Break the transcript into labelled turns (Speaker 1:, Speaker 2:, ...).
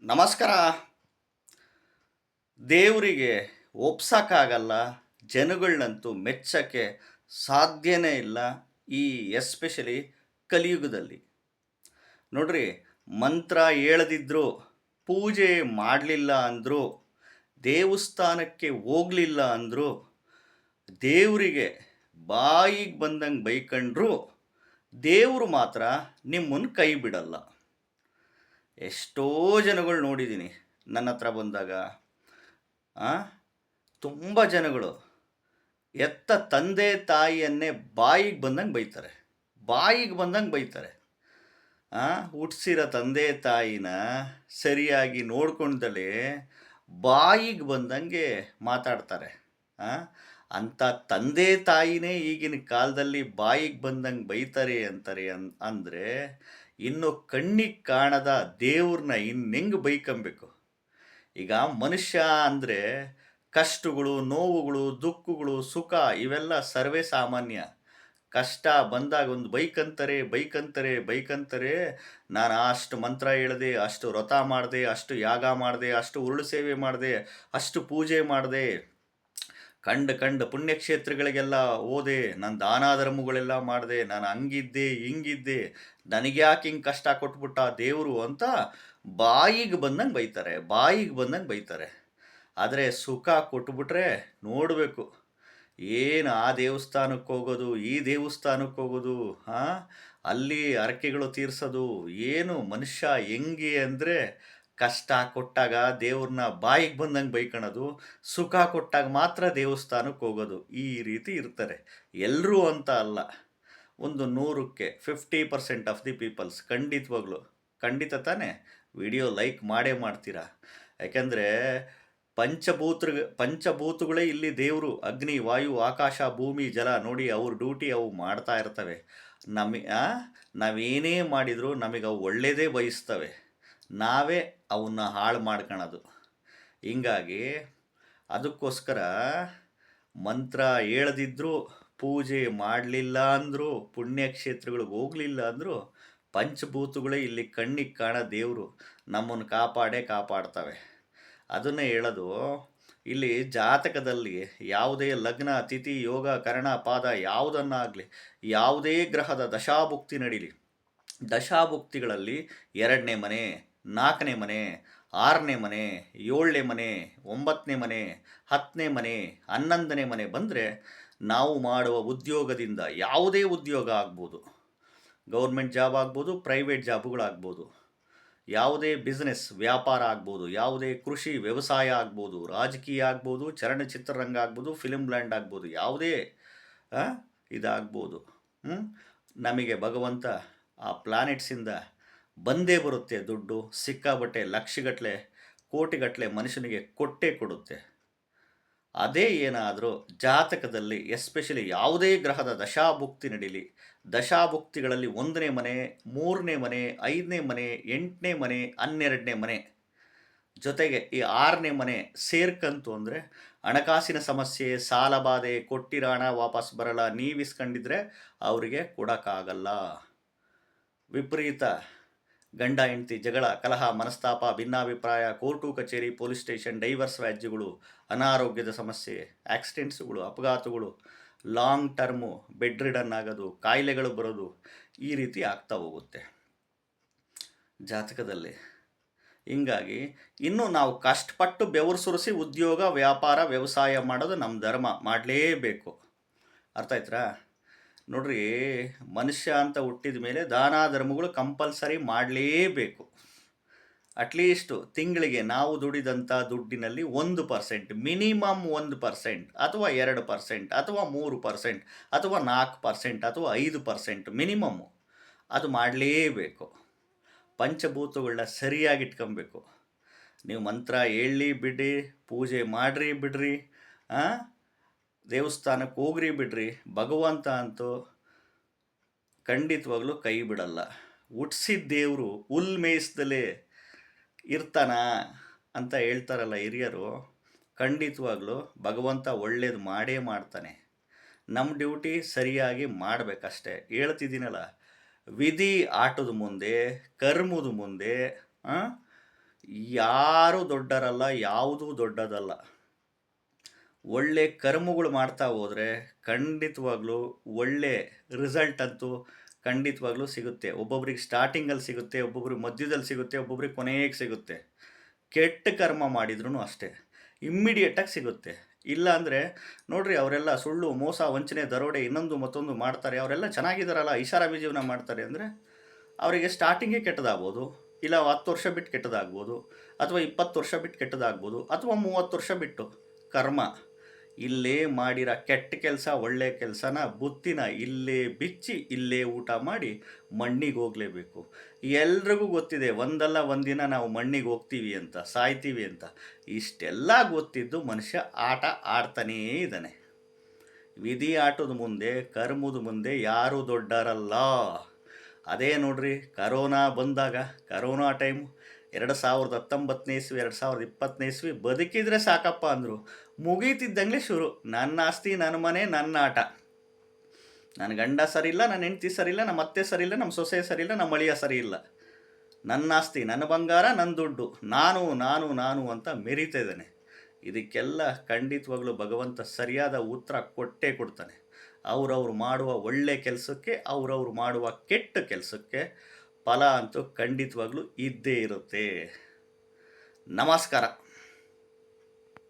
Speaker 1: ನಮಸ್ಕಾರ. ದೇವರಿಗೆ ಒಪ್ಸಕ್ಕಾಗಲ್ಲ, ಜನಗಳನ್ನಂತೂ ಮೆಚ್ಚಕ್ಕೆ ಸಾಧ್ಯನೇ ಇಲ್ಲ. ಈ ಎಸ್ಪೆಷಲಿ ಕಲಿಯುಗದಲ್ಲಿ ನೋಡ್ರಿ, ಮಂತ್ರ ಹೇಳದಿದ್ರು, ಪೂಜೆ ಮಾಡಲಿಲ್ಲ ಅಂದರೂ, ದೇವಸ್ಥಾನಕ್ಕೆ ಹೋಗಲಿಲ್ಲ ಅಂದರೂ, ದೇವರಿಗೆ ಬಾಯಿಗೆ ಬಂದಂಗೆ ಬೈಕೊಂಡ್ರು ದೇವರು ಮಾತ್ರ ನಿಮ್ಮನ್ನು ಕೈ ಬಿಡಲ್ಲ. ಎಷ್ಟೋ ಜನಗಳು ನೋಡಿದ್ದೀನಿ ನನ್ನ ಹತ್ರ ಬಂದಾಗ. ತುಂಬ ಜನಗಳು ಎತ್ತ ತಂದೆ ತಾಯಿಯನ್ನೇ ಬಾಯಿಗೆ ಬಂದಂಗೆ ಬೈತಾರೆ, ಬಾಯಿಗೆ ಬಂದಂಗೆ ಬೈತಾರೆ. ಹುಟ್ಟಿಸಿರೋ ತಂದೆ ತಾಯಿನ ಸರಿಯಾಗಿ ನೋಡ್ಕೊಂಡಲೇ ಬಾಯಿಗೆ ಬಂದಂಗೆ ಮಾತಾಡ್ತಾರೆ. ಅಂಥ ತಂದೆ ತಾಯಿನೇ ಈಗಿನ ಕಾಲದಲ್ಲಿ ಬಾಯಿಗೆ ಬಂದಂಗೆ ಬೈತಾರೆ ಅಂತಾರೆ ಅಂದರೆ ಇನ್ನು ಕಣ್ಣಿಗೆ ಕಾಣದ ದೇವ್ರನ್ನ ಇನ್ನೆಂಗೆ ಬೈಕೊಂಬೇಕು? ಈಗ ಮನುಷ್ಯ ಅಂದರೆ ಕಷ್ಟಗಳು, ನೋವುಗಳು, ದುಃಖಗಳು, ಸುಖ ಇವೆಲ್ಲ ಸರ್ವೇ ಸಾಮಾನ್ಯ. ಕಷ್ಟ ಬಂದಾಗ ಒಂದು ಬೈಕಂತಾರೆ. ನಾನು ಅಷ್ಟು ಮಂತ್ರ ಹೇಳಿದೆ, ಅಷ್ಟು ವ್ರತ ಮಾಡಿದೆ, ಅಷ್ಟು ಯಾಗ ಮಾಡಿದೆ, ಅಷ್ಟು ಉರುಳು ಸೇವೆ ಮಾಡಿದೆ, ಅಷ್ಟು ಪೂಜೆ ಮಾಡಿದೆ, ಕಂಡ ಪುಣ್ಯಕ್ಷೇತ್ರಗಳಿಗೆಲ್ಲ ಹೋದೆ, ನಾನು ದಾನ ಧರ್ಮಗಳೆಲ್ಲ ಮಾಡಿದೆ, ನಾನು ಹಂಗಿದ್ದೆ ಹಿಂಗಿದ್ದೆ, ನನಗ್ಯಾಕೆ ಹಿಂಗೆ ಕಷ್ಟ ಕೊಟ್ಬಿಟ್ಟ ದೇವರು ಅಂತ ಬಾಯಿಗೆ ಬಂದಂಗೆ ಬೈತಾರೆ. ಆದರೆ ಸುಖ ಕೊಟ್ಬಿಟ್ರೆ ನೋಡಬೇಕು, ಏನು ಆ ದೇವಸ್ಥಾನಕ್ಕೆ ಹೋಗೋದು, ಈ ದೇವಸ್ಥಾನಕ್ಕೆ ಹೋಗೋದು, ಅಲ್ಲಿ ಹರಕೆಗಳು ತೀರ್ಸೋದು, ಏನು ಮನುಷ್ಯ ಹೆಂಗೆ ಅಂದರೆ ಕಷ್ಟ ಕೊಟ್ಟಾಗ ದೇವ್ರನ್ನ ಬಾಯಿಗೆ ಬಂದಂಗೆ ಬೈಕೊಳ್ಳೋದು, ಸುಖ ಕೊಟ್ಟಾಗ ಮಾತ್ರ ದೇವಸ್ಥಾನಕ್ಕೆ ಹೋಗೋದು, ಈ ರೀತಿ ಇರ್ತಾರೆ. ಎಲ್ಲರೂ ಅಂತ ಅಲ್ಲ, ಒಂದು 100ಕ್ಕೆ 50% ಆಫ್ ದಿ ಪೀಪಲ್ಸ್ ಖಂಡಿತ ತಾನೇ ವಿಡಿಯೋ ಲೈಕ್ ಮಾಡೇ ಮಾಡ್ತೀರಾ. ಯಾಕೆಂದರೆ ಪಂಚಭೂತಗಳೇ ಇಲ್ಲಿ ದೇವರು. ಅಗ್ನಿ, ವಾಯು, ಆಕಾಶ, ಭೂಮಿ, ಜಲ ನೋಡಿ, ಅವ್ರ ಡ್ಯೂಟಿ ಅವು ಮಾಡ್ತಾ ಇರ್ತವೆ. ನಾವೇನೇ ಮಾಡಿದರೂ ನಮಗೆ ಅವು ಒಳ್ಳೆಯದೇ ಬಯಸ್ತವೆ, ನಾವೇ ಅವನ್ನ ಹಾಳು ಮಾಡ್ಕೊಳ್ಳೋದು. ಹಿಂಗಾಗಿ ಅದಕ್ಕೋಸ್ಕರ ಮಂತ್ರ ಹೇಳದಿದ್ದರೂ, ಪೂಜೆ ಮಾಡಲಿಲ್ಲ ಅಂದರೂ, ಪುಣ್ಯಕ್ಷೇತ್ರಗಳಿಗೆ ಹೋಗಲಿಲ್ಲ ಅಂದರೂ, ಪಂಚಭೂತಗಳೇ ಇಲ್ಲಿ ಕಣ್ಣಿಗೆ ಕಾಣೋ ದೇವರು ನಮ್ಮನ್ನು ಕಾಪಾಡ್ತವೆ. ಅದನ್ನೇ ಹೇಳೋದು, ಇಲ್ಲಿ ಜಾತಕದಲ್ಲಿ ಯಾವುದೇ ಲಗ್ನ, ತಿಥಿ, ಯೋಗ, ಕರ್ಣ, ಪಾದ ಯಾವುದನ್ನಾಗಲಿ, ಯಾವುದೇ ಗ್ರಹದ ದಶಾಭುಕ್ತಿ ನಡೀಲಿ, ದಶಾಭುಕ್ತಿಗಳಲ್ಲಿ 2ನೇ ಮನೆ, 4ನೇ ಮನೆ, 6ನೇ ಮನೆ, 7ನೇ ಮನೆ, 9ನೇ ಮನೆ, 10ನೇ ಮನೆ, 11ನೇ ಮನೆ ಬಂದರೆ ನಾವು ಮಾಡುವ ಉದ್ಯೋಗದಿಂದ, ಯಾವುದೇ ಉದ್ಯೋಗ ಆಗ್ಬೋದು, ಗೌರ್ಮೆಂಟ್ ಜಾಬ್ ಆಗ್ಬೋದು, ಪ್ರೈವೇಟ್ ಜಾಬುಗಳಾಗ್ಬೋದು, ಯಾವುದೇ ಬಿಸ್ನೆಸ್ ವ್ಯಾಪಾರ ಆಗ್ಬೋದು, ಯಾವುದೇ ಕೃಷಿ ವ್ಯವಸಾಯ ಆಗ್ಬೋದು, ರಾಜಕೀಯ ಆಗ್ಬೋದು, ಚಲನಚಿತ್ರರಂಗ ಆಗ್ಬೋದು, ಫಿಲ್ಮ್ ಲ್ಯಾಂಡ್ ಆಗ್ಬೋದು, ಯಾವುದೇ ಇದಾಗ್ಬೋದು. ನಮಗೆ ಭಗವಂತ ಆ ಪ್ಲಾನೆಟ್ಸಿಂದ ಬಂದೇ ಬರುತ್ತೆ ದುಡ್ಡು, ಸಿಕ್ಕಾಬಟ್ಟೆ ಲಕ್ಷಗಟ್ಟಲೆ ಕೋಟಿಗಟ್ಟಲೆ ಮನುಷ್ಯನಿಗೆ ಕೊಡುತ್ತೆ. ಅದೇ ಏನಾದರೂ ಜಾತಕದಲ್ಲಿ ಎಸ್ಪೆಷಲಿ ಯಾವುದೇ ಗ್ರಹದ ದಶಾಭುಕ್ತಿ ನಡೀಲಿ, ದಶಾಭುಕ್ತಿಗಳಲ್ಲಿ 1ನೇ ಮನೆ, 3ನೇ ಮನೆ, 5ನೇ ಮನೆ, 8ನೇ ಮನೆ, 12ನೇ ಮನೆ ಜೊತೆಗೆ ಈ 6ನೇ ಮನೆ ಸೇರ್ಕಂತು ಅಂದರೆ ಹಣಕಾಸಿನ ಸಮಸ್ಯೆ, ಸಾಲ ಬಾಧೆ, ಕೊಟ್ಟಿರೋ ಹಣ ವಾಪಸ್ ಬರಲ್ಲ, ನೀವಿಸ್ಕೊಂಡಿದ್ರೆ ಅವರಿಗೆ ಕೊಡೋಕ್ಕಾಗಲ್ಲ, ವಿಪರೀತ ಗಂಡ ಹೆಂಡತಿ ಜಗಳ, ಕಲಹ, ಮನಸ್ತಾಪ, ಭಿನ್ನಾಭಿಪ್ರಾಯ, ಕೋರ್ಟು ಕಚೇರಿ, ಪೊಲೀಸ್ ಸ್ಟೇಷನ್, ಡೈವರ್ಸ್ ವ್ಯಾಜ್ಯಗಳು, ಅನಾರೋಗ್ಯದ ಸಮಸ್ಯೆ, ಆಕ್ಸಿಡೆಂಟ್ಸ್ಗಳು, ಅಪಘಾತಗಳು, ಲಾಂಗ್ ಟರ್ಮು ಬೆಡ್ ರಿಡನ್ ಆಗೋದು, ಕಾಯಿಲೆಗಳು ಬರೋದು, ಈ ರೀತಿ ಆಗ್ತಾ ಹೋಗುತ್ತೆ ಜಾತಕದಲ್ಲಿ. ಹಿಂಗಾಗಿ ಇನ್ನು ನಾವು ಕಷ್ಟಪಟ್ಟು ಬೆವರು ಸುರಿಸಿ ಉದ್ಯೋಗ, ವ್ಯಾಪಾರ, ವ್ಯವಸಾಯ ಮಾಡೋದು ನಮ್ಮ ಧರ್ಮ, ಮಾಡಲೇಬೇಕು. ಅರ್ಥ ಆಯ್ತಾ? ನೋಡ್ರಿ, ಮನುಷ್ಯ ಅಂತ ಹುಟ್ಟಿದ ಮೇಲೆ ದಾನ ಧರ್ಮಗಳು ಕಂಪಲ್ಸರಿ ಮಾಡಲೇಬೇಕು. ಅಟ್ಲೀಸ್ಟು ತಿಂಗಳಿಗೆ ನಾವು ದುಡಿದಂಥ ದುಡ್ಡಿನಲ್ಲಿ 1%, ಮಿನಿಮಮ್ 1% ಅಥವಾ 2% ಅಥವಾ 3% ಅಥವಾ 4% ಅಥವಾ 5% ಮಿನಿಮಮ್ಮು ಅದು ಮಾಡಲೇಬೇಕು. ಪಂಚಭೂತಗಳನ್ನ ಸರಿಯಾಗಿ ಇಟ್ಕೊಬೇಕು. ನೀವು ಮಂತ್ರ ಹೇಳಿ ಬಿಡ್ರಿ, ಪೂಜೆ ಮಾಡಿರಿ ಬಿಡ್ರಿ, ದೇವಸ್ಥಾನಕ್ಕೆ ಹೋಗ್ರಿ ಬಿಡ್ರಿ, ಭಗವಂತ ಅಂತೂ ಖಂಡಿತವಾಗ್ಲೂ ಕೈ ಬಿಡಲ್ಲ. ಹುಟ್ಟಿಸಿದ ದೇವರು ಹುಲ್ ಮೇಯಿಸ್ದಲೇ ಇರ್ತಾನ ಅಂತ ಹೇಳ್ತಾರಲ್ಲ ಹಿರಿಯರು, ಖಂಡಿತವಾಗ್ಲೂ ಭಗವಂತ ಒಳ್ಳೇದು ಮಾಡೇ ಮಾಡ್ತಾನೆ. ನಮ್ಮ ಡ್ಯೂಟಿ ಸರಿಯಾಗಿ ಮಾಡಬೇಕಷ್ಟೆ. ಹೇಳ್ತಿದ್ದೀನಲ್ಲ, ವಿಧಿ ಆಟದ ಮುಂದೆ, ಕರ್ಮದ ಮುಂದೆ ಯಾರೂ ದೊಡ್ಡರಲ್ಲ, ಯಾವುದೂ ದೊಡ್ಡದಲ್ಲ. ಒಳ್ಳೆ ಕರ್ಮಗಳು ಮಾಡ್ತಾ ಹೋದರೆ ಖಂಡಿತವಾಗ್ಲೂ ಒಳ್ಳೆ ರಿಸಲ್ಟ್ ಅಂತೂ ಖಂಡಿತವಾಗ್ಲೂ ಸಿಗುತ್ತೆ. ಒಬ್ಬೊಬ್ರಿಗೆ ಸ್ಟಾರ್ಟಿಂಗಲ್ಲಿ ಸಿಗುತ್ತೆ, ಒಬ್ಬೊಬ್ರಿಗೆ ಮಧ್ಯದಲ್ಲಿ ಸಿಗುತ್ತೆ, ಒಬ್ಬೊಬ್ರಿಗೆ ಕೊನೆಗೆ ಸಿಗುತ್ತೆ. ಕೆಟ್ಟ ಕರ್ಮ ಮಾಡಿದ್ರೂ ಅಷ್ಟೇ, ಇಮ್ಮಿಡಿಯೇಟಾಗಿ ಸಿಗುತ್ತೆ. ಇಲ್ಲ ಅಂದರೆ ನೋಡ್ರಿ, ಅವರೆಲ್ಲ ಸುಳ್ಳು, ಮೋಸ, ವಂಚನೆ, ದರೋಡೆ, ಇನ್ನೊಂದು ಮತ್ತೊಂದು ಮಾಡ್ತಾರೆ. ಅವರೆಲ್ಲ ಚೆನ್ನಾಗಿದ್ದಾರಲ್ಲ, ಐಷಾರಾಮಿ ಜೀವನ ಮಾಡ್ತಾರೆ ಅಂದರೆ ಅವರಿಗೆ ಸ್ಟಾರ್ಟಿಂಗೇ ಕೆಟ್ಟದಾಗ್ಬೋದು, ಇಲ್ಲ 10 ವರ್ಷ ಬಿಟ್ಟು ಕೆಟ್ಟದಾಗ್ಬೋದು, ಅಥವಾ 20 ವರ್ಷ ಬಿಟ್ಟು ಕೆಟ್ಟದಾಗ್ಬೋದು, ಅಥವಾ 30 ವರ್ಷ ಬಿಟ್ಟು. ಕರ್ಮ ಇಲ್ಲೇ ಮಾಡಿರೋ ಕೆಟ್ಟ ಕೆಲಸ, ಒಳ್ಳೆ ಕೆಲಸನ, ಬುತ್ತಿನ ಇಲ್ಲೇ ಬಿಚ್ಚಿ ಇಲ್ಲೇ ಊಟ ಮಾಡಿ ಮಣ್ಣಿಗೆ ಹೋಗಲೇಬೇಕು. ಎಲ್ರಿಗೂ ಗೊತ್ತಿದೆ ಒಂದಲ್ಲ ಒಂದಿನ ನಾವು ಮಣ್ಣಿಗೆ ಹೋಗ್ತೀವಿ ಅಂತ, ಸಾಯ್ತೀವಿ ಅಂತ. ಇಷ್ಟೆಲ್ಲ ಗೊತ್ತಿದ್ದು ಮನುಷ್ಯ ಆಟ ಆಡ್ತಾನೇ ಇದ್ದಾನೆ. ವಿಧಿ ಆಟದ ಮುಂದೆ, ಕರ್ಮದ ಮುಂದೆ ಯಾರೂ ದೊಡ್ಡರಲ್ಲ. ಅದೇ ನೋಡ್ರಿ, ಕರೋನಾ ಬಂದಾಗ, ಕರೋನಾ ಟೈಮು 2019 ಇಸ್ವಿ, 2020 ಇಸ್ವಿ ಬದುಕಿದ್ರೆ ಸಾಕಪ್ಪ ಅಂದರು. ಮುಗೀತಿದ್ದಂಗೆ ಶುರು, ನನ್ನ ಆಸ್ತಿ, ನನ್ನ ಮನೆ, ನನ್ನ ಆಟ. ನನ್ನ ಗಂಡ ಸರಿ ಇಲ್ಲ, ನನ್ನ ಹೆಂಡತಿ ಸರಿ ಇಲ್ಲ, ನಮ್ಮ ಅತ್ತೆ ಸರಿ ಇಲ್ಲ, ನಮ್ಮ ಸೊಸೆ ಸರಿ ಇಲ್ಲ, ನಮ್ಮ ಅಳಿಯ ಸರಿ ಇಲ್ಲ. ನನ್ನ ಆಸ್ತಿ, ನನ್ನ ಬಂಗಾರ, ನನ್ನ ದುಡ್ಡು, ನಾನು ನಾನು ನಾನು ಅಂತ ಮೆರೀತಾ ಇದ್ದಾನೆ. ಇದಕ್ಕೆಲ್ಲ ಖಂಡಿತವಾಗ್ಲೂ ಭಗವಂತ ಸರಿಯಾದ ಉತ್ತರ ಕೊಟ್ಟೇ ಕೊಡ್ತಾನೆ. ಅವ್ರವ್ರು ಮಾಡುವ ಒಳ್ಳೆ ಕೆಲಸಕ್ಕೆ, ಅವ್ರವ್ರು ಮಾಡುವ ಕೆಟ್ಟ ಕೆಲಸಕ್ಕೆ ಫಲ ಅಂತೂ ಖಂಡಿತವಾಗ್ಲೂ ಇದ್ದೇ ಇರುತ್ತೆ. ನಮಸ್ಕಾರ.